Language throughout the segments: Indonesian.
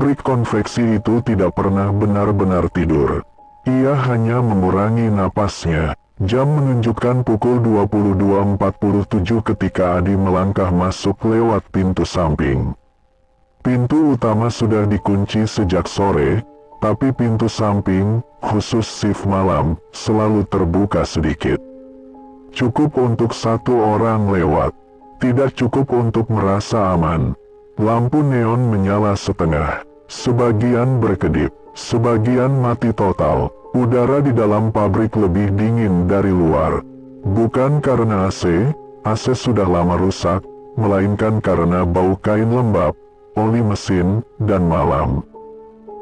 pabrik konveksi itu tidak pernah benar-benar tidur. Ia hanya mengurangi napasnya. Jam menunjukkan pukul 22.47 ketika Adi melangkah masuk lewat pintu samping. Pintu utama sudah dikunci sejak sore, tapi pintu samping, khusus shift malam, selalu terbuka sedikit. Cukup untuk satu orang lewat. Tidak cukup untuk merasa aman. Lampu neon menyala setengah. Sebagian berkedip, sebagian mati total. Udara di dalam pabrik lebih dingin dari luar. Bukan karena AC sudah lama rusak, melainkan karena bau kain lembab, oli mesin, dan malam.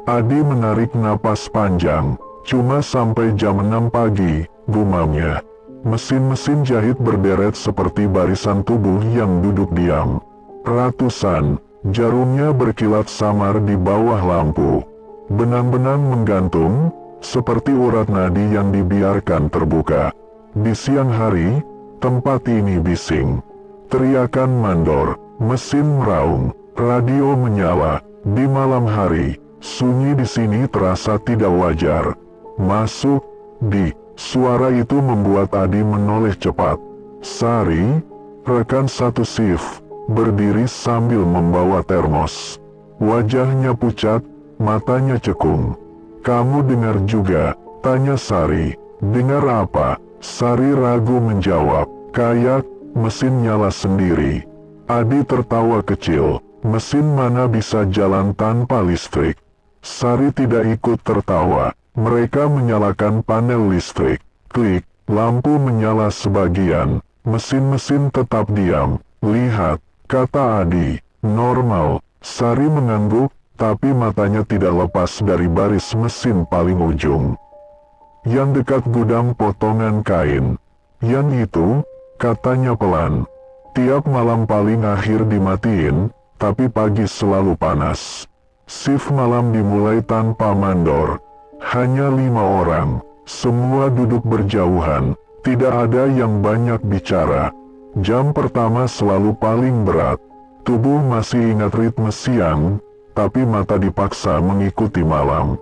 Adi menarik napas panjang. Cuma sampai jam 6 pagi, gumamnya. Mesin-mesin jahit berderet seperti barisan tubuh yang duduk diam. Ratusan, jarumnya berkilat samar di bawah lampu. Benang-benang menggantung, seperti urat nadi yang dibiarkan terbuka. Di siang hari, tempat ini bising. Teriakan mandor, mesin meraung, radio menyala. Di malam hari, sunyi di sini terasa tidak wajar. Masuk, Di. Suara itu membuat Adi menoleh cepat. Sari, rekan satu shift, berdiri sambil membawa termos. Wajahnya pucat, matanya cekung. Kamu dengar juga, tanya Sari. Dengar apa? Sari ragu menjawab. Kayak, mesin nyala sendiri. Adi tertawa kecil. Mesin mana bisa jalan tanpa listrik? Sari tidak ikut tertawa. Mereka menyalakan panel listrik. Klik, lampu menyala sebagian. Mesin-mesin tetap diam. Lihat, kata Adi. Normal. Sari mengangguk, tapi matanya tidak lepas dari baris mesin paling ujung. Yang dekat gudang potongan kain. Yang itu, katanya pelan. Tiap malam paling akhir dimatiin, tapi pagi selalu panas. Shift malam dimulai tanpa mandor. Hanya 5 orang. Semua duduk berjauhan. Tidak ada yang banyak bicara. Jam pertama selalu paling berat. Tubuh masih ingat ritme siang, tapi mata dipaksa mengikuti malam.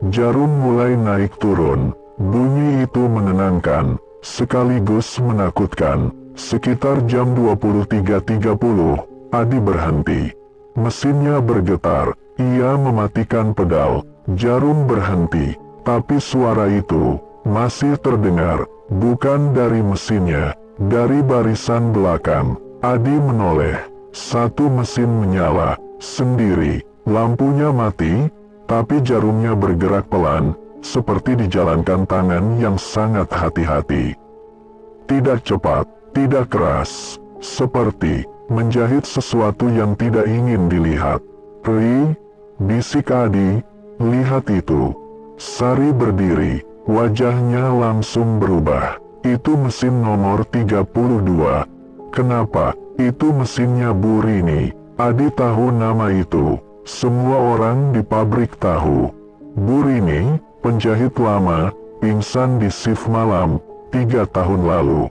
Jarum mulai naik turun. Bunyi itu menenangkan, sekaligus menakutkan. Sekitar jam 23.30, Adi berhenti. Mesinnya bergetar. Ia mematikan pedal. Jarum berhenti. Tapi suara itu masih terdengar. Bukan dari mesinnya, dari barisan belakang. Adi menoleh. Satu mesin menyala sendiri. Lampunya mati, tapi jarumnya bergerak pelan, seperti dijalankan tangan yang sangat hati-hati. Tidak cepat, tidak keras, seperti menjahit sesuatu yang tidak ingin dilihat. Ri, bisik Adi, lihat itu. Sari berdiri, wajahnya langsung berubah. Itu mesin nomor 32. Kenapa? Itu mesinnya Bu Rini. Adi tahu nama itu. Semua orang di pabrik tahu. Bu Rini, penjahit lama, pingsan di shift malam 3 tahun lalu.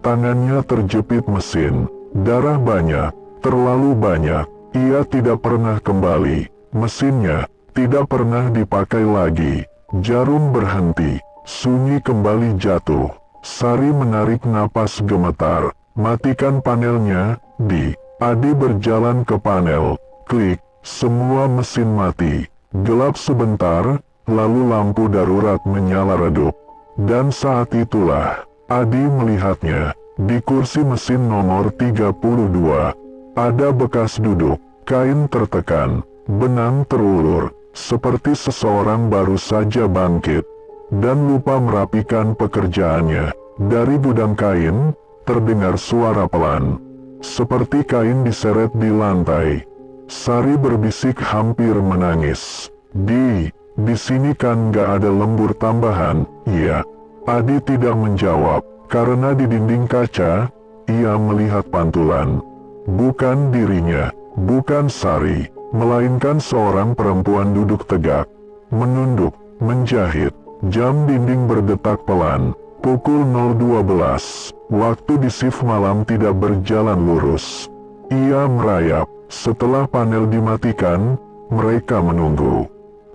Tangannya terjepit mesin. Darah banyak, terlalu banyak. Ia tidak pernah kembali. Mesinnya tidak pernah dipakai lagi. Jarum berhenti. Sunyi kembali jatuh. Sari menarik napas gemetar. Matikan panelnya, Di. Adi berjalan ke panel. Klik. Semua mesin mati. Gelap sebentar, lalu lampu darurat menyala redup. Dan saat itulah, Adi melihatnya. Di kursi mesin nomor 32, ada bekas duduk, kain tertekan, benang terulur, seperti seseorang baru saja bangkit, dan lupa merapikan pekerjaannya. Dari gudang kain, terdengar suara pelan, seperti kain diseret di lantai. Sari berbisik hampir menangis. Di sini kan gak ada lembur tambahan, iya. Adi tidak menjawab, karena di dinding kaca, ia melihat pantulan. Bukan dirinya, bukan Sari, melainkan seorang perempuan duduk tegak, menunduk, menjahit. Jam dinding berdetak pelan. Pukul 0.12, waktu di shift malam tidak berjalan lurus. Ia merayap. Setelah panel dimatikan, mereka menunggu.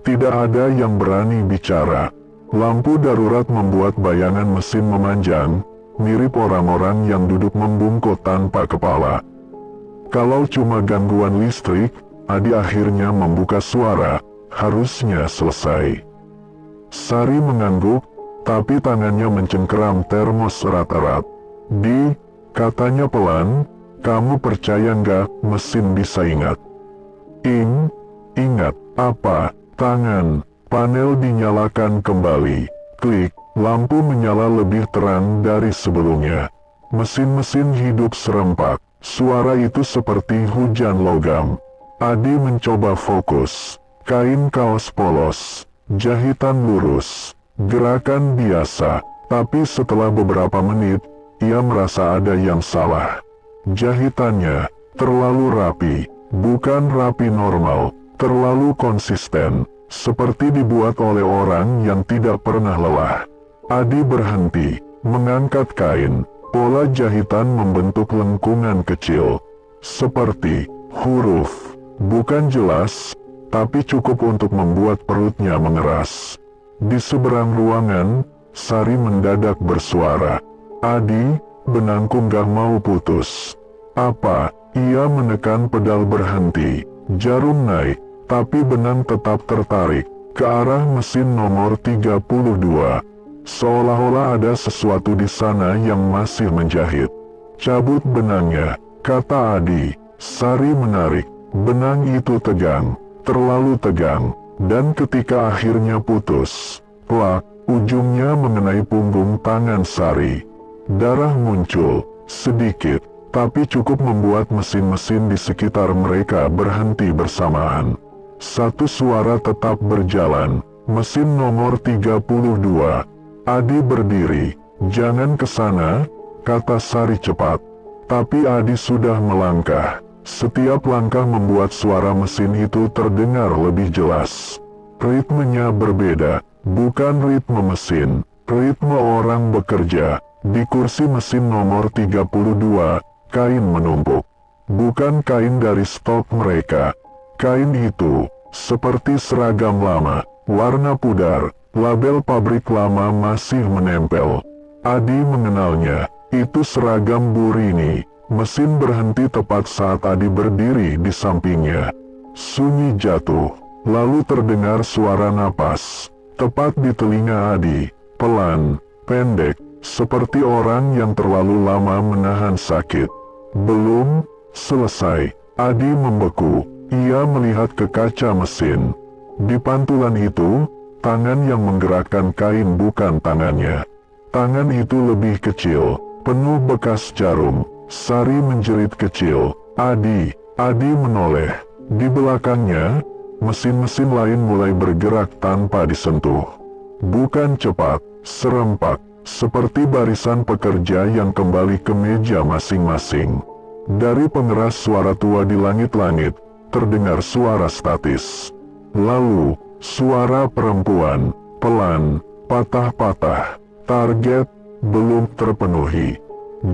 Tidak ada yang berani bicara. Lampu darurat membuat bayangan mesin memanjang, mirip orang-orang yang duduk membungkuk tanpa kepala. Kalau cuma gangguan listrik, Adi akhirnya membuka suara, harusnya selesai. Sari mengangguk, tapi tangannya mencengkeram termos erat-erat. Katanya pelan, kamu percaya nggak mesin bisa ingat? Ingat apa? Tangan, panel dinyalakan kembali. Klik, lampu menyala lebih terang dari sebelumnya. Mesin-mesin hidup serempak. Suara itu seperti hujan logam. Adi mencoba fokus. Kain kaos polos, jahitan lurus, gerakan biasa. Tapi setelah beberapa menit, ia merasa ada yang salah. Jahitannya terlalu rapi, bukan rapi normal, terlalu konsisten, seperti dibuat oleh orang yang tidak pernah lelah. Adi berhenti, mengangkat kain. Pola jahitan membentuk lengkungan kecil, seperti huruf. Bukan jelas, tapi cukup untuk membuat perutnya mengeras. Di seberang ruangan, Sari mendadak bersuara. Adi, benangku gak mau putus. Apa? Ia menekan pedal berhenti. Jarum naik, tapi benang tetap tertarik ke arah mesin nomor 32. Seolah-olah ada sesuatu di sana yang masih menjahit. Cabut benangnya, kata Adi. Sari menarik. Benang itu tegang, terlalu tegang. Dan ketika akhirnya putus, plak, ujungnya mengenai punggung tangan Sari. Darah muncul, sedikit, tapi cukup membuat mesin-mesin di sekitar mereka berhenti bersamaan. Satu suara tetap berjalan. Mesin nomor 32. Adi berdiri. Jangan ke sana, kata Sari cepat. Tapi Adi sudah melangkah. Setiap langkah membuat suara mesin itu terdengar lebih jelas. Ritmenya berbeda, bukan ritme mesin, ritme orang bekerja. Di kursi mesin nomor 32, kain menumpuk. Bukan kain dari stok mereka. Kain itu seperti seragam lama, warna pudar. Label pabrik lama masih menempel. Adi mengenalnya, itu seragam Bu Rini. Mesin berhenti tepat saat Adi berdiri di sampingnya. Sunyi jatuh, lalu terdengar suara napas. Tepat di telinga Adi, pelan, pendek, seperti orang yang terlalu lama menahan sakit. Belum selesai, Adi membeku. Ia melihat ke kaca mesin. Di pantulan itu, tangan yang menggerakkan kain bukan tangannya. Tangan itu lebih kecil, penuh bekas jarum. Sari menjerit kecil. Adi menoleh. Di belakangnya, mesin-mesin lain mulai bergerak tanpa disentuh. Bukan cepat, serempak, seperti barisan pekerja yang kembali ke meja masing-masing. Dari pengeras suara tua di langit-langit, terdengar suara statis. Lalu, suara perempuan, pelan, patah-patah. Target belum terpenuhi.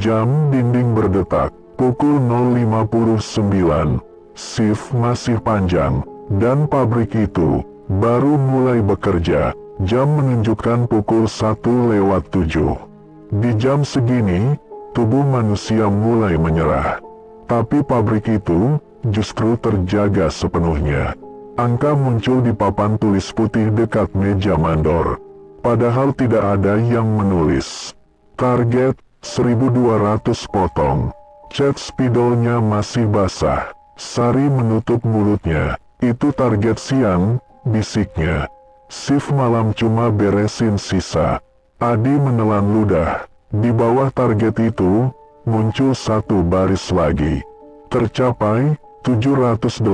Jam dinding berdetak, pukul 0.59. Shift masih panjang, dan pabrik itu baru mulai bekerja. Jam menunjukkan pukul 1:07. Di jam segini, tubuh manusia mulai menyerah. Tapi pabrik itu justru terjaga sepenuhnya. Angka muncul di papan tulis putih dekat meja mandor. Padahal tidak ada yang menulis. Target 1.200 potong. Cat spidolnya masih basah. Sari menutup mulutnya. Itu target siang, bisiknya. Shift malam cuma beresin sisa. Adi menelan ludah. Di bawah target itu, muncul satu baris lagi. Tercapai 786.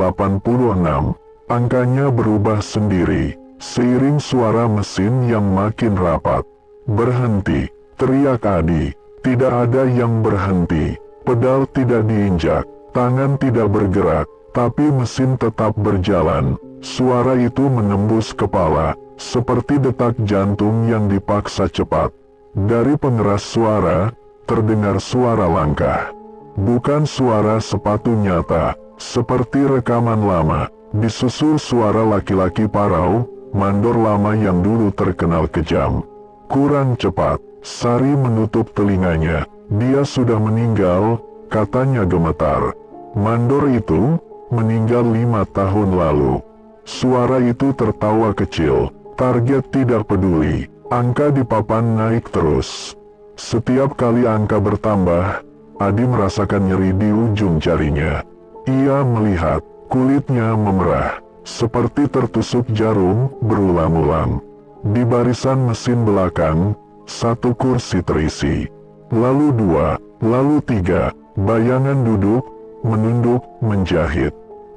Angkanya berubah sendiri, seiring suara mesin yang makin rapat. Berhenti, teriak Adi. Tidak ada yang berhenti. Pedal tidak diinjak, tangan tidak bergerak, tapi mesin tetap berjalan. Suara itu menembus kepala, seperti detak jantung yang dipaksa cepat. Dari pengeras suara, terdengar suara langkah. Bukan suara sepatu nyata, seperti rekaman lama, Disusul suara laki-laki parau, mandor lama yang dulu terkenal kejam. Kurang cepat, Sari menutup telinganya. Dia sudah meninggal, katanya gemetar. Mandor itu meninggal 5 tahun lalu. Suara itu tertawa kecil. Target tidak peduli. Angka di papan naik terus. Setiap kali angka bertambah, Adi merasakan nyeri di ujung jarinya. Ia melihat kulitnya memerah, seperti tertusuk jarum berulang-ulang. Di barisan mesin belakang, 1 kursi terisi. Lalu 2, lalu 3, bayangan duduk, menunduk, menjahit.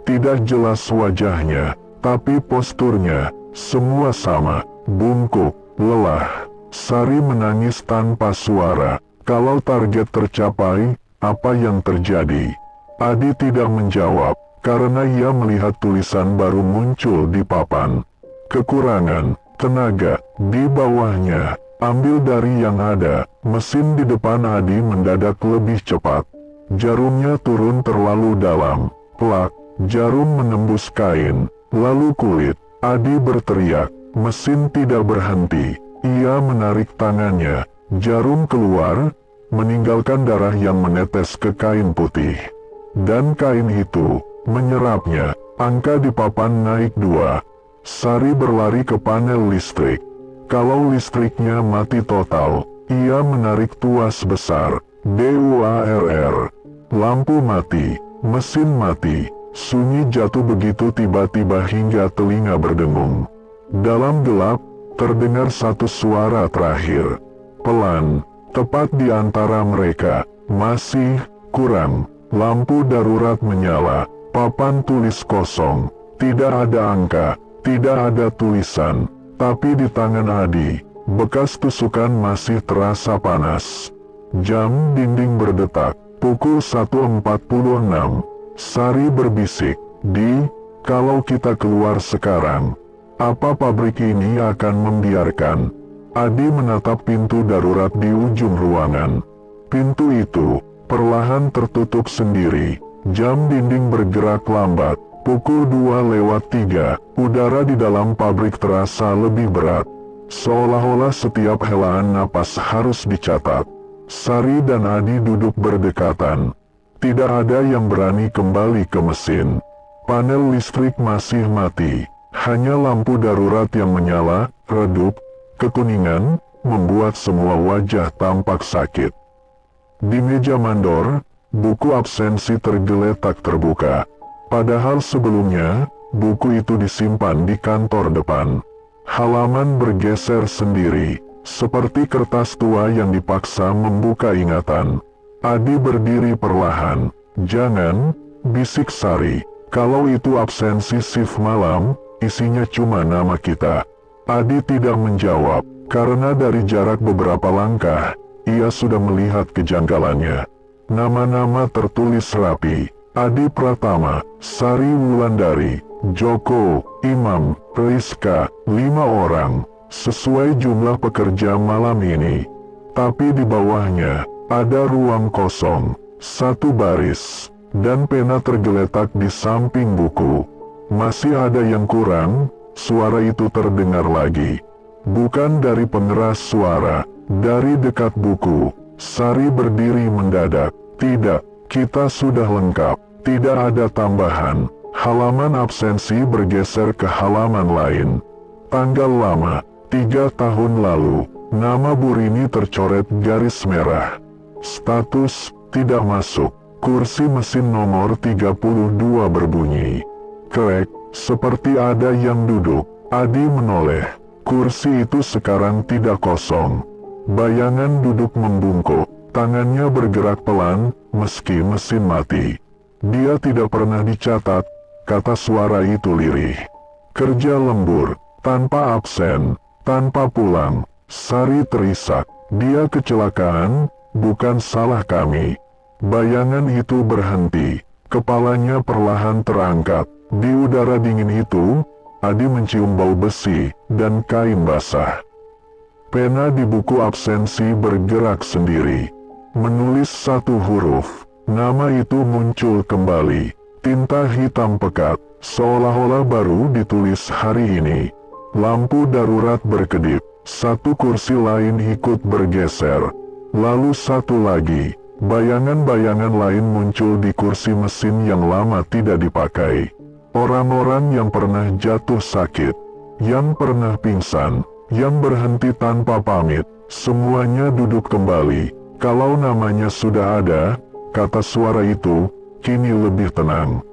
Tidak jelas wajahnya, tapi posturnya, semua sama, bungkuk, lelah. Sari menangis tanpa suara. Kalau target tercapai, apa yang terjadi? Adi tidak menjawab, karena ia melihat tulisan baru muncul di papan. Kekurangan tenaga di bawahnya. Ambil dari yang ada. Mesin di depan Adi mendadak lebih cepat. Jarumnya turun terlalu dalam. Plak, jarum menembus kain, lalu kulit. Adi berteriak. Mesin tidak berhenti. Ia menarik tangannya. Jarum keluar, meninggalkan darah yang menetes ke kain putih. Dan kain itu menyerapnya. Angka di papan naik 2. Sari berlari ke panel listrik. Kalau listriknya mati total, ia menarik tuas besar. DUARR. Lampu mati, mesin mati. Sunyi jatuh begitu tiba-tiba hingga telinga berdengung. Dalam gelap, terdengar satu suara terakhir. Pelan, tepat di antara mereka. Masih kurang. Lampu darurat menyala. Papan tulis kosong. Tidak ada angka, tidak ada tulisan. Tapi di tangan Adi, bekas tusukan masih terasa panas. Jam dinding berdetak. Pukul 1.46. Sari berbisik. Kalau kita keluar sekarang, apa pabrik ini akan membiarkan? Adi menatap pintu darurat di ujung ruangan. Pintu itu perlahan tertutup sendiri. Jam dinding bergerak lambat. Pukul 2:03, udara di dalam pabrik terasa lebih berat. Seolah-olah setiap helaan napas harus dicatat. Sari dan Adi duduk berdekatan. Tidak ada yang berani kembali ke mesin. Panel listrik masih mati. Hanya lampu darurat yang menyala, redup, kekuningan, membuat semua wajah tampak sakit. Di meja mandor, buku absensi tergeletak terbuka. Padahal sebelumnya, buku itu disimpan di kantor depan. Halaman bergeser sendiri, seperti kertas tua yang dipaksa membuka ingatan. Adi berdiri perlahan. "Jangan," bisik Sari. "Kalau itu absensi shift malam, isinya cuma nama kita." Adi tidak menjawab, karena dari jarak beberapa langkah, ia sudah melihat kejanggalannya. Nama-nama tertulis rapi. Adi Pratama, Sari Wulandari, Joko, Imam, Rizka, 5 orang, sesuai jumlah pekerja malam ini. Tapi di bawahnya, ada ruang kosong, 1 baris, dan pena tergeletak di samping buku. Masih ada yang kurang, suara itu terdengar lagi. Bukan dari pengeras suara, dari dekat buku. Sari berdiri mendadak. "Tidak. Kita sudah lengkap, tidak ada tambahan." Halaman absensi bergeser ke halaman lain. Tanggal lama, 3 tahun lalu. Nama Bu Rini tercoret garis merah. Status, tidak masuk. Kursi mesin nomor 32 berbunyi. Krek, seperti ada yang duduk. Adi menoleh. Kursi itu sekarang tidak kosong. Bayangan duduk membungkuk. Tangannya bergerak pelan, meski mesin mati. "Dia tidak pernah dicatat," kata suara itu lirih. "Kerja lembur, tanpa absen, tanpa pulang." Sari terisak. "Dia kecelakaan, bukan salah kami." Bayangan itu berhenti. Kepalanya perlahan terangkat. Di udara dingin itu, Adi mencium bau besi dan kain basah. Pena di buku absensi bergerak sendiri. Menulis 1 huruf. Nama itu muncul kembali. Tinta hitam pekat, seolah-olah baru ditulis hari ini. Lampu darurat berkedip, satu kursi lain ikut bergeser. Lalu satu lagi, bayangan-bayangan lain muncul di kursi mesin yang lama tidak dipakai. Orang-orang yang pernah jatuh sakit, yang pernah pingsan, yang berhenti tanpa pamit, semuanya duduk kembali. Kalau namanya sudah ada, kata suara itu, kini lebih tenang.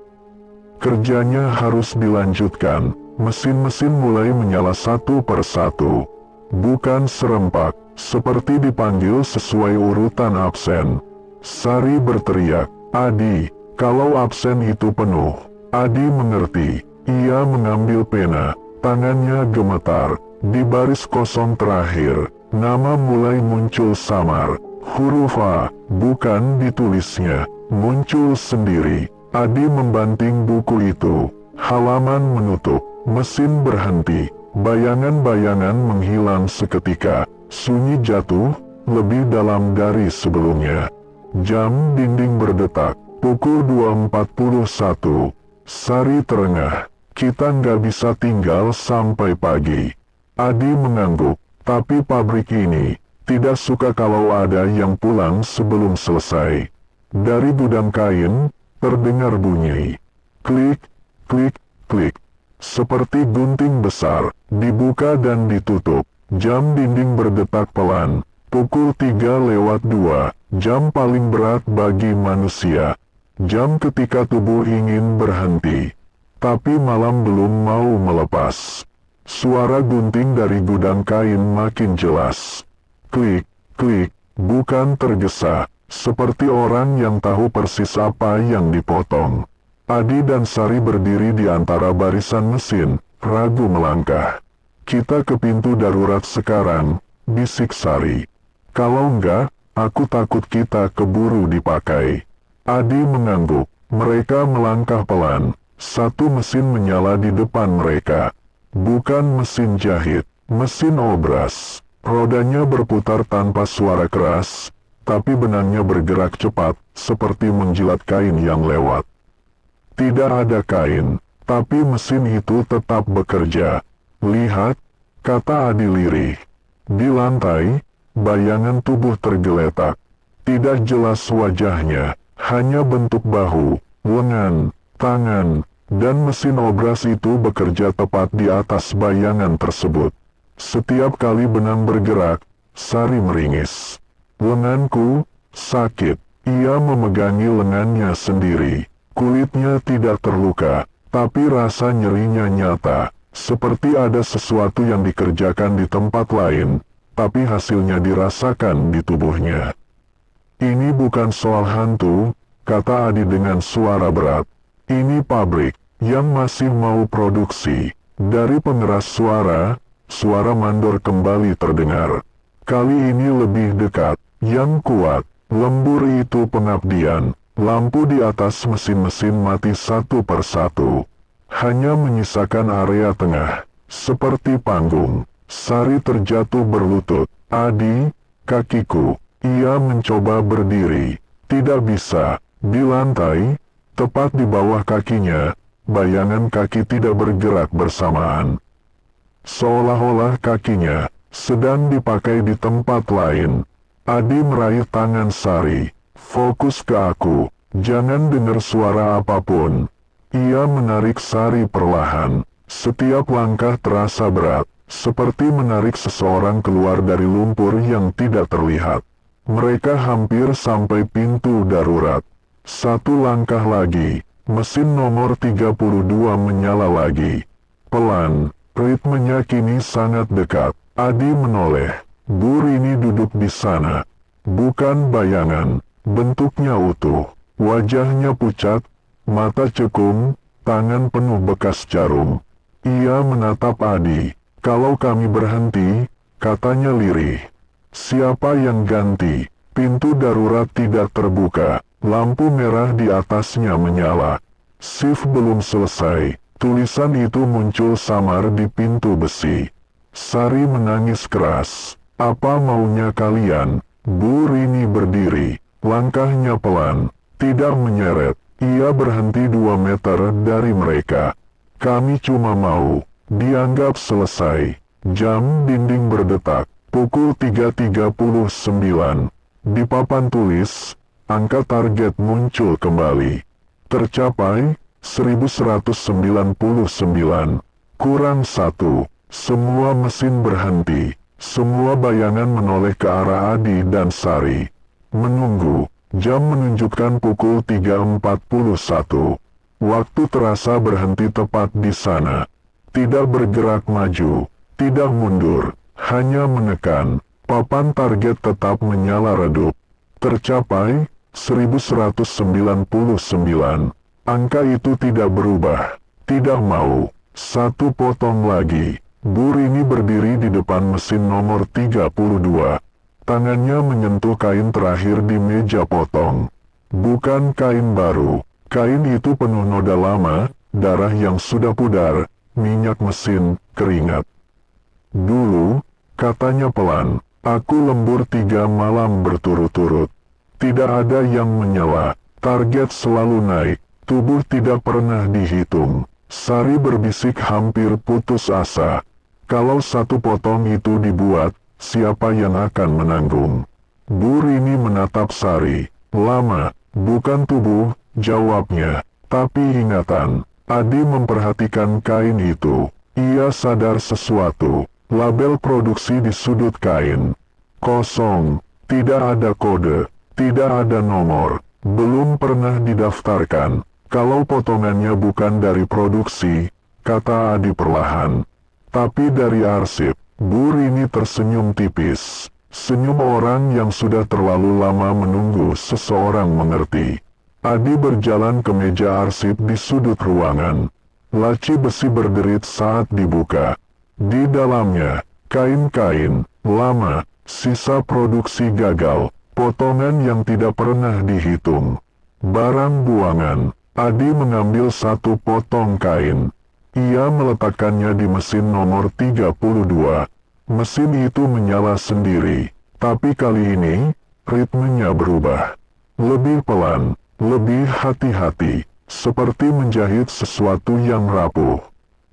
Kerjanya harus dilanjutkan. Mesin-mesin mulai menyala satu persatu. Bukan serempak, seperti dipanggil sesuai urutan absen. Sari berteriak, "Adi, kalau absen itu penuh." Adi mengerti. Ia mengambil pena, tangannya gemetar. Di baris kosong terakhir, nama mulai muncul samar. Huruf A, bukan ditulisnya, muncul sendiri. Adi membanting buku itu. Halaman menutup, mesin berhenti. Bayangan-bayangan menghilang seketika. Sunyi jatuh, lebih dalam dari sebelumnya. Jam dinding berdetak. Pukul 2.41. Sari terengah. Kita nggak bisa tinggal sampai pagi. Adi mengangguk. Tapi pabrik ini tidak suka kalau ada yang pulang sebelum selesai. Dari gudang kain, terdengar bunyi. Klik, klik, klik. Seperti gunting besar, dibuka dan ditutup. Jam dinding berdetak pelan. Pukul 3:02, jam paling berat bagi manusia. Jam ketika tubuh ingin berhenti. Tapi malam belum mau melepas. Suara gunting dari gudang kain makin jelas. Klik, klik, bukan tergesa, seperti orang yang tahu persis apa yang dipotong. Adi dan Sari berdiri di antara barisan mesin, ragu melangkah. "Kita ke pintu darurat sekarang," bisik Sari. "Kalau enggak, aku takut kita keburu dipakai." Adi mengangguk. Mereka melangkah pelan. Satu mesin menyala di depan mereka. Bukan mesin jahit, mesin obras. Rodanya berputar tanpa suara keras, tapi benangnya bergerak cepat, seperti menjilat kain yang lewat. Tidak ada kain, tapi mesin itu tetap bekerja. "Lihat," kata Adi lirih. Di lantai, bayangan tubuh tergeletak. Tidak jelas wajahnya, hanya bentuk bahu, lengan, tangan, dan mesin obras itu bekerja tepat di atas bayangan tersebut. Setiap kali benang bergerak, Sari meringis. "Lenganku sakit." Ia memegangi lengannya sendiri. Kulitnya tidak terluka, tapi rasa nyerinya nyata, seperti ada sesuatu yang dikerjakan di tempat lain, tapi hasilnya dirasakan di tubuhnya. "Ini bukan soal hantu," kata Adi dengan suara berat. "Ini pabrik yang masih mau produksi." Dari pengeras suara, suara mandor kembali terdengar. Kali ini lebih dekat, yang kuat, lembur itu pengabdian. Lampu di atas mesin-mesin mati satu persatu. Hanya menyisakan area tengah, seperti panggung. Sari terjatuh berlutut. "Adi, kakiku." Ia mencoba berdiri. Tidak bisa. Di lantai, tepat di bawah kakinya, bayangan kaki tidak bergerak bersamaan. Seolah-olah kakinya sedang dipakai di tempat lain. Adi meraih tangan Sari. "Fokus ke aku, jangan dengar suara apapun." Ia menarik Sari perlahan. Setiap langkah terasa berat, seperti menarik seseorang keluar dari lumpur yang tidak terlihat. Mereka hampir sampai pintu darurat. Satu langkah lagi, mesin nomor 32 menyala lagi. Pelan, ritmenya kini sangat dekat. Adi menoleh. Bu Rini duduk di sana. Bukan bayangan, bentuknya utuh. Wajahnya pucat, mata cekung, tangan penuh bekas jarum. Ia menatap Adi. "Kalau kami berhenti," katanya lirih. "Siapa yang ganti?" Pintu darurat tidak terbuka. Lampu merah di atasnya menyala. "Shift belum selesai." Tulisan itu muncul samar di pintu besi. Sari menangis keras. "Apa maunya kalian?" Bu Rini berdiri. Langkahnya pelan, tidak menyeret, Ia berhenti 2 meter dari mereka. Kami cuma mau dianggap selesai. Jam dinding berdetak. Pukul 3.39. Di papan tulis, angka target muncul kembali. Tercapai 1199. Kurang 1. Semua mesin berhenti. Semua bayangan menoleh ke arah Adi dan Sari. Menunggu. Jam menunjukkan pukul 3.41. Waktu terasa berhenti tepat di sana. Tidak bergerak maju, tidak mundur, hanya menekan. Papan target tetap menyala redup. Tercapai 1199. Angka itu tidak berubah. Tidak mau. 1 potong lagi. Bu Rini berdiri di depan mesin nomor 32. Tangannya menyentuh kain terakhir di meja potong. Bukan kain baru. Kain itu penuh noda lama, darah yang sudah pudar, minyak mesin, keringat. Dulu, katanya pelan, aku lembur 3 malam berturut-turut. Tidak ada yang menyala. Target selalu naik. Tubuh tidak pernah dihitung. Sari berbisik hampir putus asa. Kalau 1 potong itu dibuat, siapa yang akan menanggung? Bu Rini menatap Sari. Lama, bukan tubuh, jawabnya, tapi ingatan. Adi memperhatikan kain itu. Ia sadar sesuatu. Label produksi di sudut kain. Kosong, tidak ada kode, tidak ada nomor, belum pernah didaftarkan. Kalau potongannya bukan dari produksi, kata Adi perlahan. Tapi dari arsip. Bu Rini tersenyum tipis. Senyum orang yang sudah terlalu lama menunggu seseorang mengerti. Adi berjalan ke meja arsip di sudut ruangan. Laci besi berderit saat dibuka. Di dalamnya, kain-kain lama, sisa produksi gagal, potongan yang tidak pernah dihitung. Barang buangan. Adi mengambil 1 potong kain. Ia meletakkannya di mesin nomor 32. Mesin itu menyala sendiri, tapi kali ini, ritmenya berubah. Lebih pelan, lebih hati-hati, seperti menjahit sesuatu yang rapuh.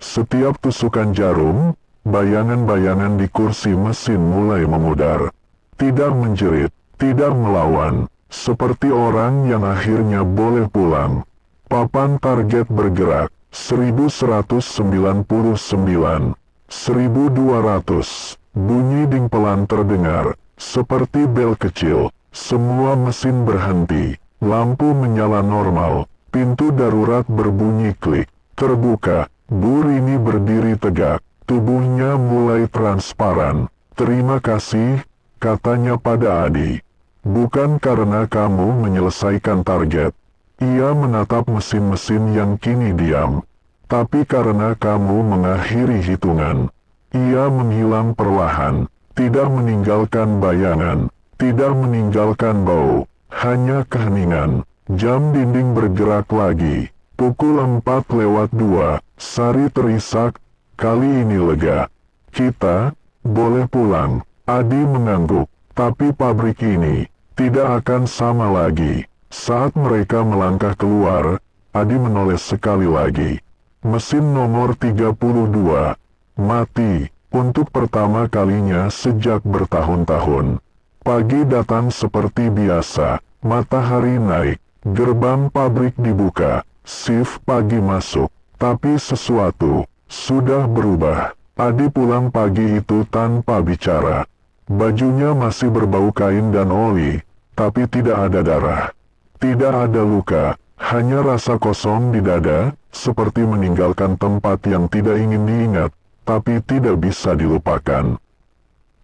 Setiap tusukan jarum, bayangan-bayangan di kursi mesin mulai memudar. Tidak menjerit, tidak melawan, seperti orang yang akhirnya boleh pulang. Papan target bergerak. 1199, 1200, bunyi ding pelan terdengar, seperti bel kecil. Semua mesin berhenti, lampu menyala normal, pintu darurat berbunyi klik, terbuka. Bu Rini berdiri tegak, tubuhnya mulai transparan. Terima kasih, katanya pada Adi. Bukan karena kamu menyelesaikan target. Ia menatap mesin-mesin yang kini diam. Tapi karena kamu mengakhiri hitungan. Ia menghilang perlahan, tidak meninggalkan bayangan, tidak meninggalkan bau, hanya keheningan. Jam dinding bergerak lagi. Pukul 4:02, Sari terisak, kali ini lega. Kita boleh pulang. Adi mengangguk, tapi pabrik ini tidak akan sama lagi. Saat mereka melangkah keluar, Adi menoleh sekali lagi. Mesin nomor 32 mati untuk pertama kalinya sejak bertahun-tahun. Pagi datang seperti biasa, matahari naik, gerbang pabrik dibuka, shift pagi masuk. Tapi sesuatu sudah berubah. Adi pulang pagi itu tanpa bicara. Bajunya masih berbau kain dan oli, tapi tidak ada darah. Tidak ada luka, hanya rasa kosong di dada, seperti meninggalkan tempat yang tidak ingin diingat, tapi tidak bisa dilupakan.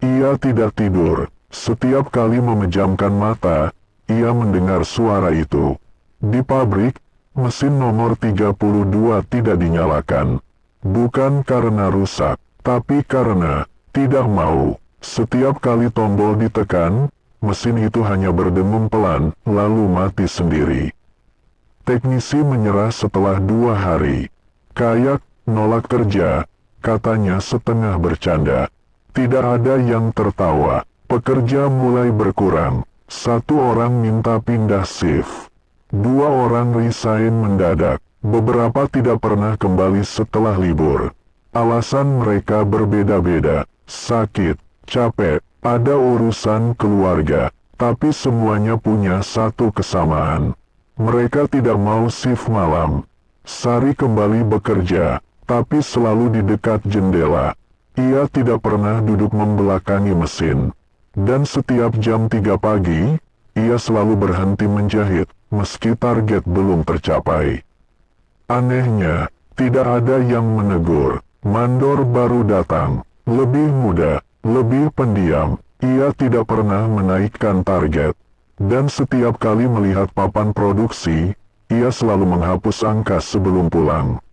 Ia tidak tidur. Setiap kali memejamkan mata, ia mendengar suara itu. Di pabrik, mesin nomor 32 tidak dinyalakan. Bukan karena rusak, tapi karena tidak mau. Setiap kali tombol ditekan, mesin itu hanya berdengung pelan, lalu mati sendiri. Teknisi menyerah setelah 2 hari. Kayak nolak kerja, katanya setengah bercanda. Tidak ada yang tertawa. Pekerja mulai berkurang. 1 orang minta pindah shift. Dua orang resign mendadak. Beberapa tidak pernah kembali setelah libur. Alasan mereka berbeda-beda. Sakit, capek, ada urusan keluarga. Tapi semuanya punya satu kesamaan. Mereka tidak mau shift malam. Sari kembali bekerja, tapi selalu di dekat jendela. Ia tidak pernah duduk membelakangi mesin. Dan setiap jam 3 pagi, ia selalu berhenti menjahit, meski target belum tercapai. Anehnya, tidak ada yang menegur. Mandor baru datang, lebih muda, lebih pendiam. Ia tidak pernah menaikkan target. Dan setiap kali melihat papan produksi, ia selalu menghapus angka sebelum pulang.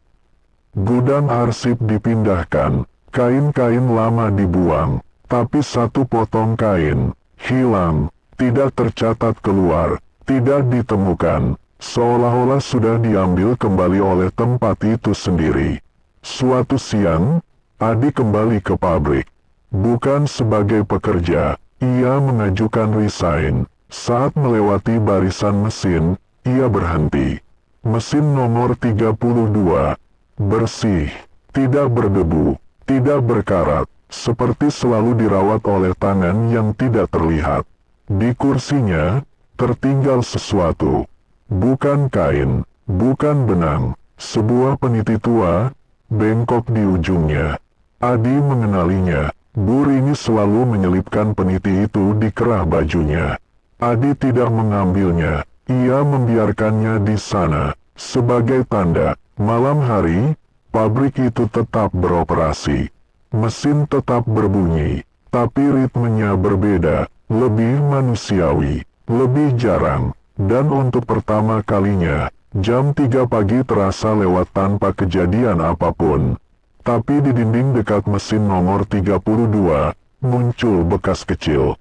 Gudang arsip dipindahkan, kain-kain lama dibuang, tapi satu potong kain hilang, tidak tercatat keluar, tidak ditemukan, seolah-olah sudah diambil kembali oleh tempat itu sendiri. Suatu siang, Adi kembali ke pabrik. Bukan sebagai pekerja, ia mengajukan resign. Saat melewati barisan mesin, ia berhenti. Mesin nomor 32, bersih, tidak berdebu, tidak berkarat, seperti selalu dirawat oleh tangan yang tidak terlihat. Di kursinya, tertinggal sesuatu. Bukan kain, bukan benang, sebuah peniti tua, bengkok di ujungnya. Adi mengenalinya, Bur ini selalu menyelipkan peniti itu di kerah bajunya. Adi tidak mengambilnya, ia membiarkannya di sana, sebagai tanda, malam hari, pabrik itu tetap beroperasi. Mesin tetap berbunyi, tapi ritmenya berbeda, lebih manusiawi, lebih jarang, dan untuk pertama kalinya, jam 3 pagi terasa lewat tanpa kejadian apapun. Tapi di dinding dekat mesin nomor 32, muncul bekas kecil.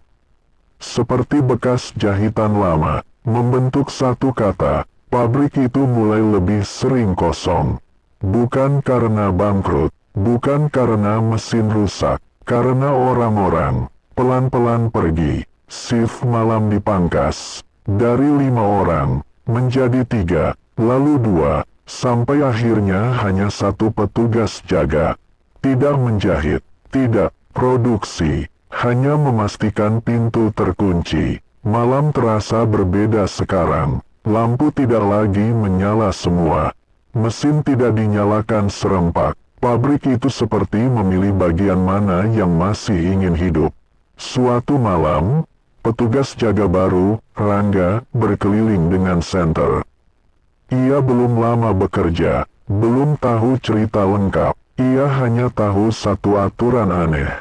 Seperti bekas jahitan lama, membentuk satu kata, pabrik itu mulai lebih sering kosong. Bukan karena bangkrut, bukan karena mesin rusak, karena orang-orang pelan-pelan pergi. Shift malam dipangkas, dari 5 orang, menjadi 3, lalu 2, sampai akhirnya hanya 1 petugas jaga. Tidak menjahit, tidak produksi, hanya memastikan pintu terkunci. Malam terasa berbeda sekarang. Lampu tidak lagi menyala semua. Mesin tidak dinyalakan serempak. Pabrik itu seperti memilih bagian mana yang masih ingin hidup. Suatu malam, petugas jaga baru, Rangga, berkeliling dengan senter. Ia belum lama bekerja, belum tahu cerita lengkap. Ia hanya tahu satu aturan aneh.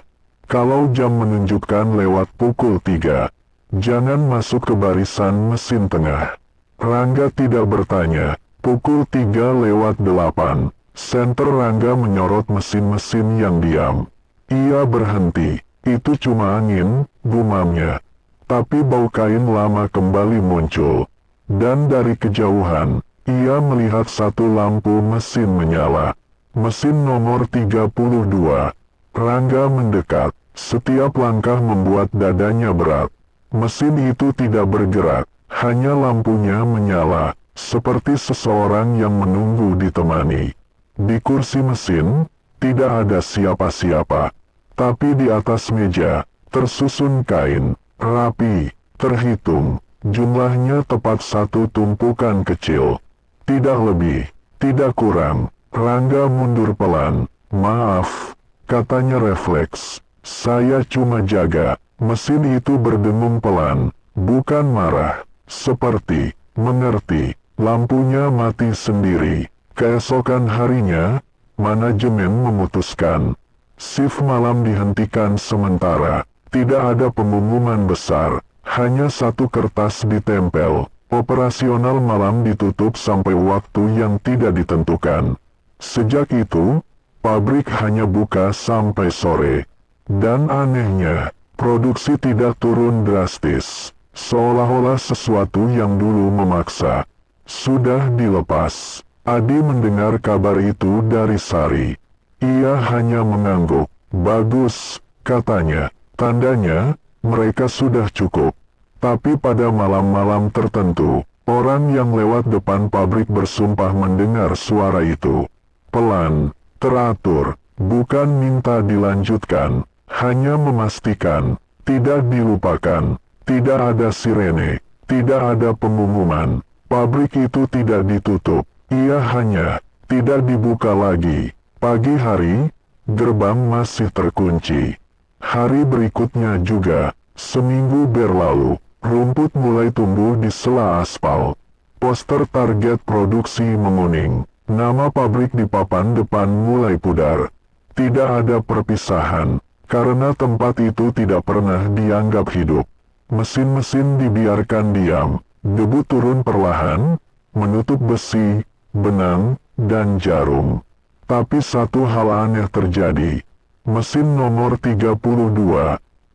Kalau jam menunjukkan lewat pukul 3, jangan masuk ke barisan mesin tengah. Rangga tidak bertanya. Pukul 3 lewat 8, senter Rangga menyorot mesin-mesin yang diam. Ia berhenti. Itu cuma angin, gumamnya. Tapi bau kain lama kembali muncul. Dan dari kejauhan, ia melihat satu lampu mesin menyala. Mesin nomor 32. Rangga mendekat. Setiap langkah membuat dadanya berat. Mesin itu tidak bergerak, hanya lampunya menyala, seperti seseorang yang menunggu ditemani. Di kursi mesin, tidak ada siapa-siapa. Tapi di atas meja, tersusun kain, rapi, terhitung. Jumlahnya tepat 1 tumpukan kecil. Tidak lebih, tidak kurang. Rangga mundur pelan. Maaf, katanya refleks. Saya cuma jaga. Mesin itu berdengung pelan, bukan marah. Seperti mengerti. Lampunya mati sendiri. Keesokan harinya, manajemen memutuskan shift malam dihentikan sementara. Tidak ada pengumuman besar, hanya 1 kertas ditempel. Operasional malam ditutup sampai waktu yang tidak ditentukan. Sejak itu, pabrik hanya buka sampai sore. Dan anehnya, produksi tidak turun drastis. Seolah-olah sesuatu yang dulu memaksa sudah dilepas. Adi mendengar kabar itu dari Sari. Ia hanya mengangguk. Bagus, katanya. Tandanya, mereka sudah cukup. Tapi pada malam-malam tertentu, Orang yang lewat depan pabrik bersumpah mendengar suara itu. Pelan, teratur, bukan minta dilanjutkan, hanya memastikan, tidak dilupakan, tidak ada sirene, tidak ada pengumuman, pabrik itu tidak ditutup, ia hanya tidak dibuka lagi. Pagi hari, gerbang masih terkunci. Hari berikutnya juga, seminggu berlalu, rumput mulai tumbuh di sela aspal. Poster target produksi menguning. Nama pabrik di papan depan mulai pudar. Tidak ada perpisahan, karena tempat itu tidak pernah dianggap hidup. Mesin-mesin dibiarkan diam. Debu turun perlahan, menutup besi, benang, dan jarum. Tapi satu hal aneh terjadi. Mesin nomor 32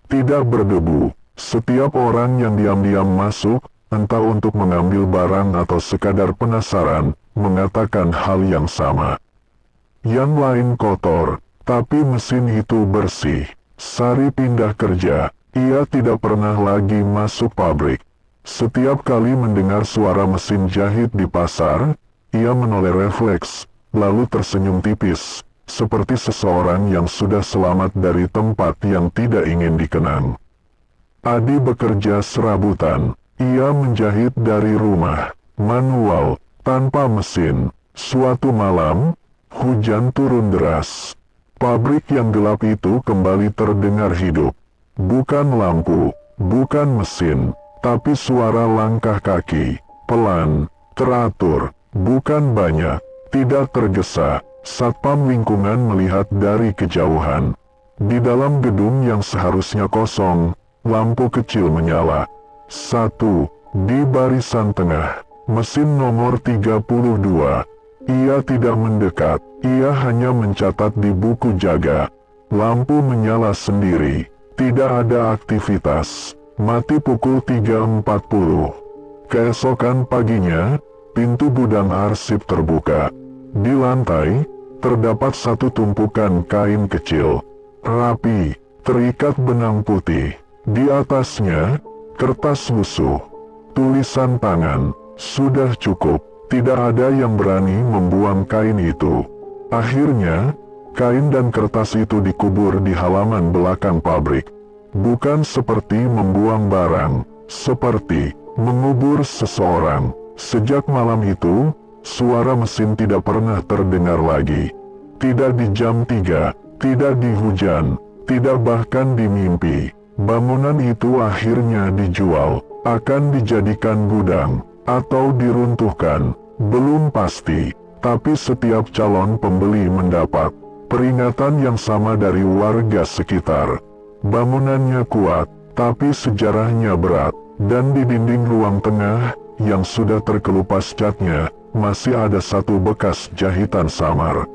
tidak berdebu. Setiap orang yang diam-diam masuk, entah untuk mengambil barang atau sekadar penasaran, mengatakan hal yang sama. Yang lain kotor, tapi mesin itu bersih. Sari pindah kerja, ia tidak pernah lagi masuk pabrik. Setiap kali mendengar suara mesin jahit di pasar, ia menoleh refleks, lalu tersenyum tipis, seperti seseorang yang sudah selamat dari tempat yang tidak ingin dikenang. Adi bekerja serabutan. Ia menjahit dari rumah, manual, tanpa mesin. Suatu malam, hujan turun deras. Pabrik yang gelap itu kembali terdengar hidup. Bukan lampu, bukan mesin, tapi suara langkah kaki, pelan, teratur, bukan banyak, tidak tergesa. Satpam lingkungan melihat dari kejauhan. Di dalam gedung yang seharusnya kosong, lampu kecil menyala. Satu, di barisan tengah, mesin nomor 32. Ia tidak mendekat, ia hanya mencatat di buku jaga. Lampu menyala sendiri, tidak ada aktivitas, mati pukul 3.40. Keesokan paginya, pintu gudang arsip terbuka. Di lantai, terdapat satu tumpukan kain kecil, rapi, terikat benang putih. Di atasnya, kertas lusuh, tulisan tangan, sudah cukup, tidak ada yang berani membuang kain itu. Akhirnya, kain dan kertas itu dikubur di halaman belakang pabrik. Bukan seperti membuang barang, seperti mengubur seseorang. Sejak malam itu, suara mesin tidak pernah terdengar lagi. Tidak di jam 3, tidak di hujan, tidak bahkan di mimpi. Bangunan itu akhirnya dijual, akan dijadikan gudang, atau diruntuhkan, belum pasti. Tapi setiap calon pembeli mendapat peringatan yang sama dari warga sekitar. Bangunannya kuat, tapi sejarahnya berat, dan di dinding ruang tengah, yang sudah terkelupas catnya, masih ada satu bekas jahitan samar.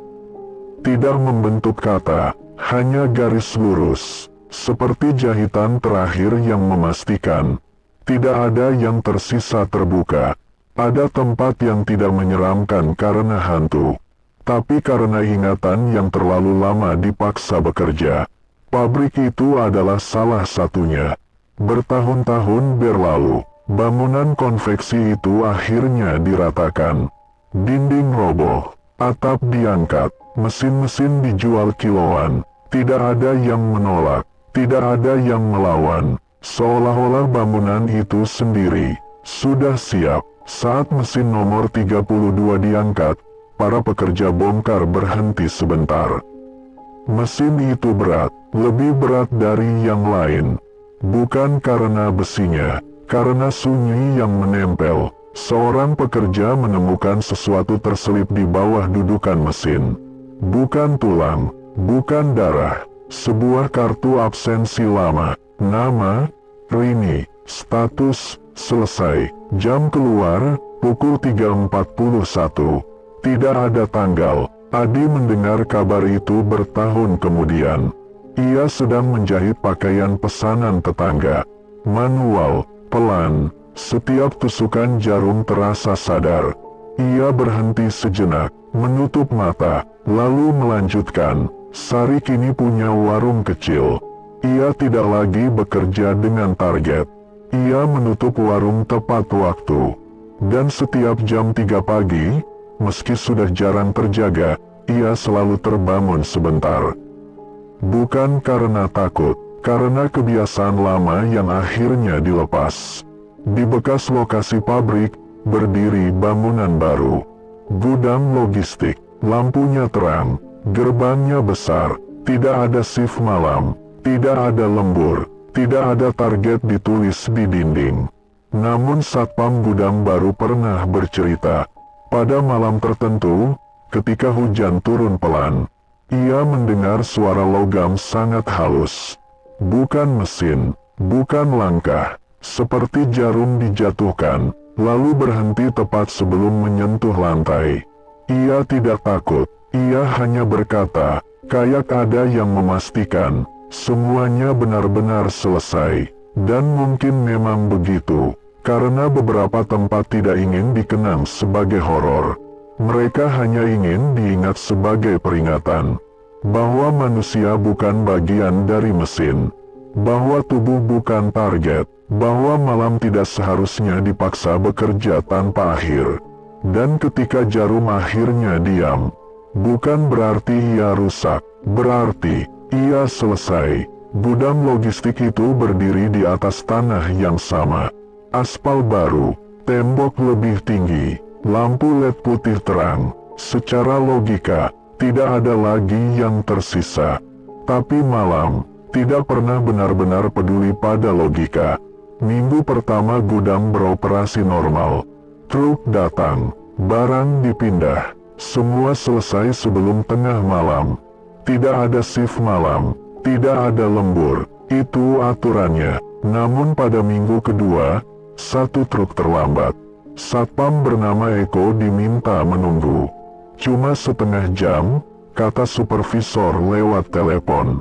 Tidak membentuk kata, hanya garis lurus. Seperti jahitan terakhir yang memastikan, tidak ada yang tersisa terbuka. Ada tempat yang tidak menyeramkan karena hantu, tapi karena ingatan yang terlalu lama dipaksa bekerja. Pabrik itu adalah salah satunya. Bertahun-tahun berlalu, bangunan konveksi itu akhirnya diratakan. Dinding roboh, atap diangkat, mesin-mesin dijual kiloan. Tidak ada yang menolak. Tidak ada yang melawan, seolah-olah bangunan itu sendiri sudah siap. Saat mesin nomor 32 diangkat, para pekerja bongkar berhenti sebentar. Mesin itu berat, lebih berat dari yang lain. Bukan karena besinya, karena sunyi yang menempel. Seorang pekerja menemukan sesuatu terselip di bawah dudukan mesin. Bukan tulang, bukan darah. Sebuah kartu absensi lama, nama, Rini, status, selesai, jam keluar, pukul 3.41. Tidak ada tanggal. Adi mendengar kabar itu bertahun kemudian. Ia sedang menjahit pakaian pesanan tetangga. Manual, pelan, setiap tusukan jarum terasa sadar. Ia berhenti sejenak, menutup mata, lalu melanjutkan. Sari kini punya warung kecil. Ia tidak lagi bekerja dengan target. Ia menutup warung tepat waktu. Dan setiap jam 3 pagi, meski sudah jarang terjaga, ia selalu terbangun sebentar. Bukan karena takut, karena kebiasaan lama yang akhirnya dilepas. Di bekas lokasi pabrik, berdiri bangunan baru. Gudang logistik, lampunya terang, gerbangnya besar, tidak ada shift malam, tidak ada lembur, tidak ada target ditulis di dinding. Namun satpam gudang baru pernah bercerita, pada malam tertentu, ketika hujan turun pelan, ia mendengar suara logam sangat halus. Bukan mesin, bukan langkah, seperti jarum dijatuhkan, lalu berhenti tepat sebelum menyentuh lantai. Ia tidak takut, ia hanya berkata, kayak ada yang memastikan, semuanya benar-benar selesai. Dan mungkin memang begitu, karena beberapa tempat tidak ingin dikenang sebagai horor. Mereka hanya ingin diingat sebagai peringatan, bahwa manusia bukan bagian dari mesin, bahwa tubuh bukan target, bahwa malam tidak seharusnya dipaksa bekerja tanpa akhir. Dan ketika jarum akhirnya diam, bukan berarti ia rusak, berarti ia selesai. Gudang logistik itu berdiri di atas tanah yang sama. Aspal baru, tembok lebih tinggi, lampu LED putih terang. Secara logika, tidak ada lagi yang tersisa. Tapi malam tidak pernah benar-benar peduli pada logika. Minggu pertama gudang beroperasi normal. Truk datang, barang dipindah, semua selesai sebelum tengah malam. Tidak ada shift malam, tidak ada lembur, itu aturannya. Namun pada minggu kedua, satu truk terlambat. Satpam bernama Eko diminta menunggu. Cuma setengah jam, kata supervisor lewat telepon.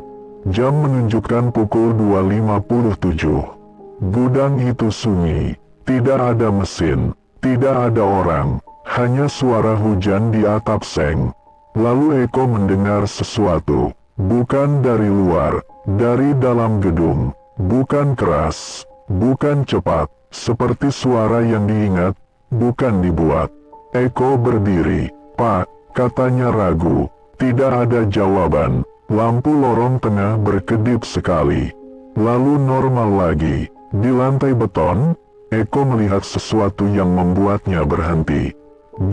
Jam menunjukkan pukul 2.57. Gudang itu sunyi, tidak ada mesin, tidak ada orang, hanya suara hujan di atap seng. Lalu Eko mendengar sesuatu, bukan dari luar, dari dalam gedung. Bukan keras, bukan cepat, seperti suara yang diingat, bukan dibuat. Eko berdiri. Pak, katanya ragu. Tidak ada jawaban. Lampu lorong tengah berkedip sekali. Lalu normal lagi. Di lantai beton, Eko melihat sesuatu yang membuatnya berhenti.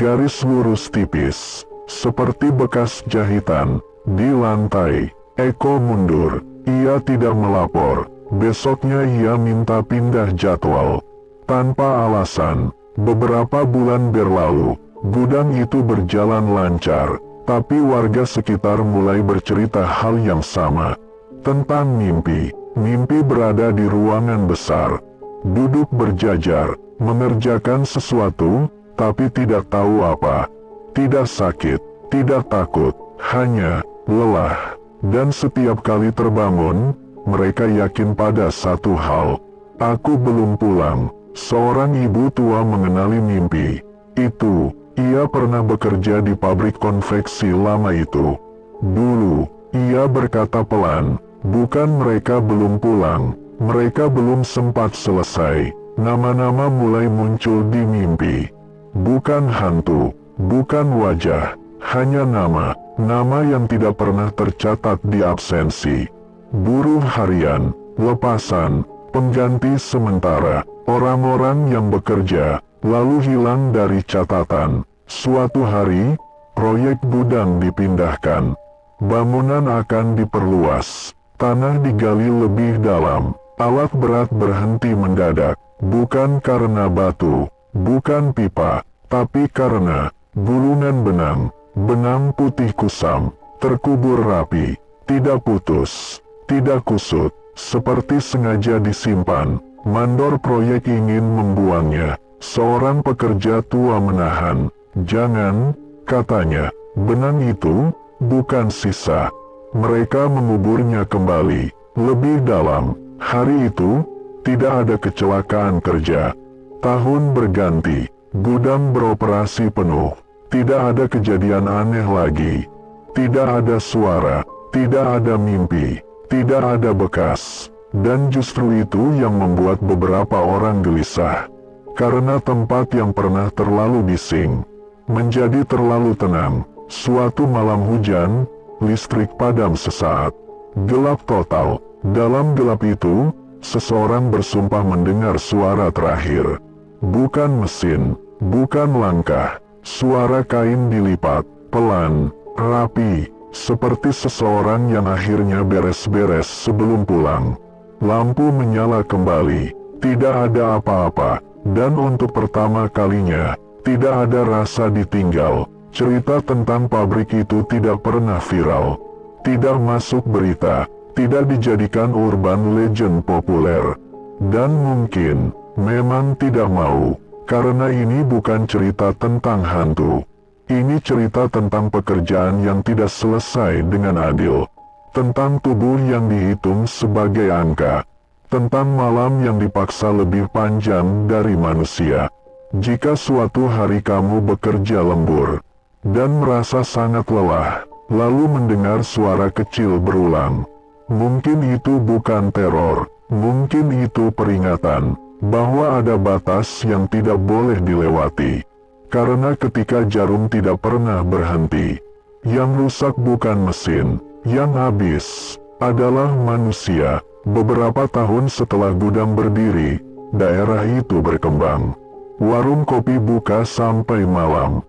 Garis lurus tipis, seperti bekas jahitan, di lantai. Eko mundur. Ia tidak melapor. Besoknya ia minta pindah jadwal. Tanpa alasan. Beberapa bulan berlalu. Gudang itu berjalan lancar. Tapi warga sekitar mulai bercerita hal yang sama. Tentang mimpi. Mimpi berada di ruangan besar. Duduk berjajar. Mengerjakan sesuatu, tapi tidak tahu apa. Tidak sakit, tidak takut, hanya lelah. Dan setiap kali terbangun, mereka yakin pada satu hal. Aku belum pulang. Seorang ibu tua mengenali mimpi itu. Ia pernah bekerja di pabrik konveksi lama itu. Dulu, ia berkata pelan, bukan mereka belum pulang, mereka belum sempat selesai. Nama-nama mulai muncul di mimpi. Bukan hantu, bukan wajah, hanya nama. Nama yang tidak pernah tercatat di absensi. Buruh harian, lepasan, pengganti sementara, orang-orang yang bekerja, lalu hilang dari catatan. Suatu hari, proyek gudang dipindahkan. Bangunan akan diperluas. Tanah digali lebih dalam. Alat berat berhenti mendadak. Bukan karena batu, bukan pipa, tapi karena gulungan benang. Benang putih kusam, terkubur rapi, tidak putus, tidak kusut, seperti sengaja disimpan. Mandor proyek ingin membuangnya. Seorang pekerja tua menahan. Jangan, katanya, benang itu bukan sisa. Mereka menguburnya kembali, lebih dalam. Hari itu, tidak ada kecelakaan kerja. Tahun berganti, gudang beroperasi penuh. Tidak ada kejadian aneh lagi. Tidak ada suara, tidak ada mimpi, tidak ada bekas. Dan justru itu yang membuat beberapa orang gelisah. karena tempat yang pernah terlalu bising menjadi terlalu tenang. Suatu malam hujan, listrik padam sesaat. Gelap total. Dalam gelap itu, seseorang bersumpah mendengar suara terakhir. Bukan mesin, bukan langkah. Suara kain dilipat, pelan, rapi, seperti seseorang yang akhirnya beres-beres sebelum pulang. Lampu menyala kembali, tidak ada apa-apa, dan untuk pertama kalinya, tidak ada rasa ditinggal. Cerita tentang pabrik itu tidak pernah viral, tidak masuk berita, tidak dijadikan urban legend populer. Dan mungkin, memang tidak mau, karena ini bukan cerita tentang hantu. Ini cerita tentang pekerjaan yang tidak selesai dengan adil, tentang tubuh yang dihitung sebagai angka, tentang malam yang dipaksa lebih panjang dari manusia. Jika suatu hari kamu bekerja lembur, dan merasa sangat lelah, lalu mendengar suara kecil berulang, mungkin itu bukan teror, mungkin itu peringatan, bahwa ada batas yang tidak boleh dilewati. Karena ketika jarum tidak pernah berhenti, yang rusak bukan mesin, yang habis adalah manusia. Beberapa tahun setelah gudang berdiri, daerah itu berkembang. Warung kopi buka sampai malam.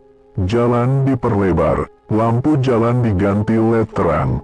Jalan diperlebar, lampu jalan diganti LED terang.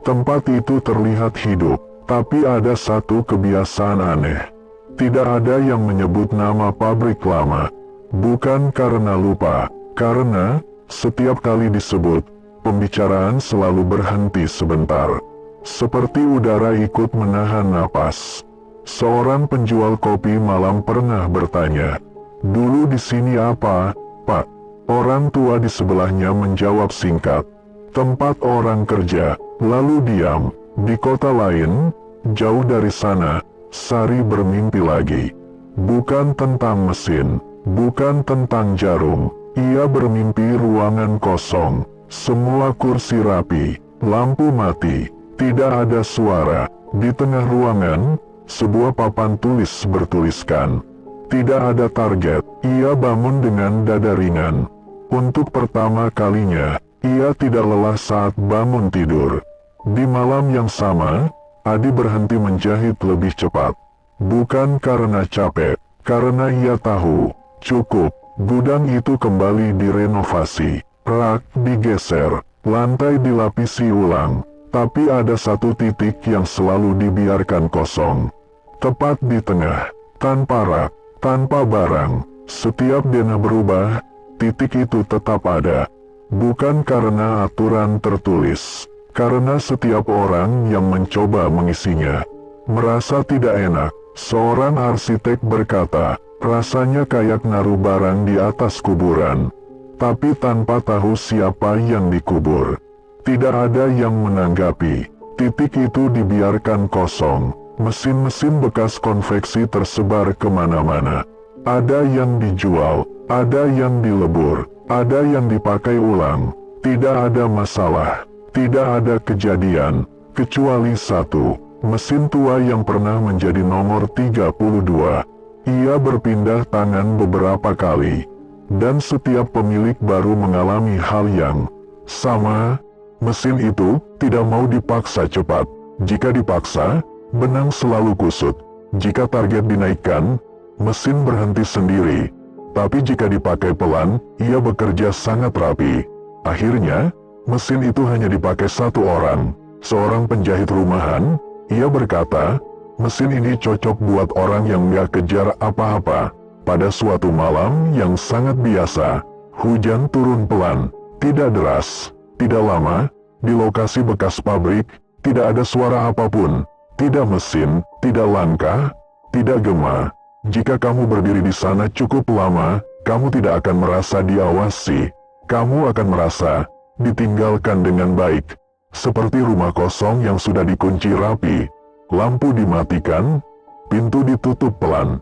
Tempat itu terlihat hidup, tapi ada satu kebiasaan aneh. Tidak ada yang menyebut nama pabrik lama. Bukan karena lupa, karena setiap kali disebut, pembicaraan selalu berhenti sebentar. Seperti udara ikut menahan napas. Seorang penjual kopi malam pernah bertanya, "Dulu di sini apa, Pak?" Orang tua di sebelahnya menjawab singkat, "Tempat orang kerja." Lalu diam. Di kota lain, jauh dari sana, Sari bermimpi lagi. Bukan tentang mesin, bukan tentang jarum. Ia bermimpi ruangan kosong, semua kursi rapi, lampu mati, tidak ada suara. Di tengah ruangan, sebuah papan tulis bertuliskan, "Tidak ada target." Ia bangun dengan dada ringan. Untuk pertama kalinya, ia tidak lelah saat bangun tidur. Di malam yang sama, Adi berhenti menjahit lebih cepat. Bukan karena capek, karena ia tahu, cukup. Gudang itu kembali direnovasi, rak digeser, lantai dilapisi ulang. Tapi ada satu titik yang selalu dibiarkan kosong. Tepat di tengah, tanpa rak, tanpa barang. Setiap denah berubah, titik itu tetap ada. Bukan karena aturan tertulis, karena setiap orang yang mencoba mengisinya merasa tidak enak. Seorang arsitek berkata, "Rasanya kayak naruh barang di atas kuburan, tapi tanpa tahu siapa yang dikubur." Tidak ada yang menanggapi. Titik itu dibiarkan kosong. Mesin-mesin bekas konveksi tersebar kemana-mana. Ada yang dijual, ada yang dilebur, ada yang dipakai ulang. Tidak ada masalah, tidak ada kejadian, kecuali satu, mesin tua yang pernah menjadi nomor 32. Ia berpindah tangan beberapa kali, dan setiap pemilik baru mengalami hal yang sama. Mesin itu tidak mau dipaksa cepat. Jika dipaksa, benang selalu kusut. Jika target dinaikkan, mesin berhenti sendiri. Tapi jika dipakai pelan, ia bekerja sangat rapi. Akhirnya, mesin itu hanya dipakai satu orang, seorang penjahit rumahan. Ia berkata, "Mesin ini cocok buat orang yang nggak kejar apa-apa." Pada suatu malam yang sangat biasa, hujan turun pelan, tidak deras, tidak lama. Di lokasi bekas pabrik, tidak ada suara apapun, tidak mesin, tidak langkah, tidak gema. Jika kamu berdiri di sana cukup lama, kamu tidak akan merasa diawasi. Kamu akan merasa ditinggalkan dengan baik, seperti rumah kosong yang sudah dikunci rapi. Lampu dimatikan, pintu ditutup pelan.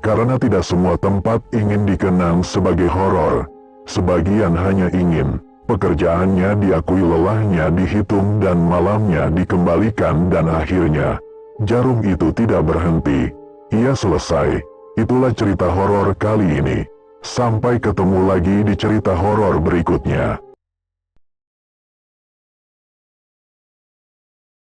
Karena tidak semua tempat ingin dikenang sebagai horor. Sebagian hanya ingin pekerjaannya diakui, lelahnya dihitung, dan malamnya dikembalikan. Dan akhirnya, jarum itu tidak berhenti. Ia selesai. Itulah cerita horor kali ini. Sampai ketemu lagi di cerita horor berikutnya.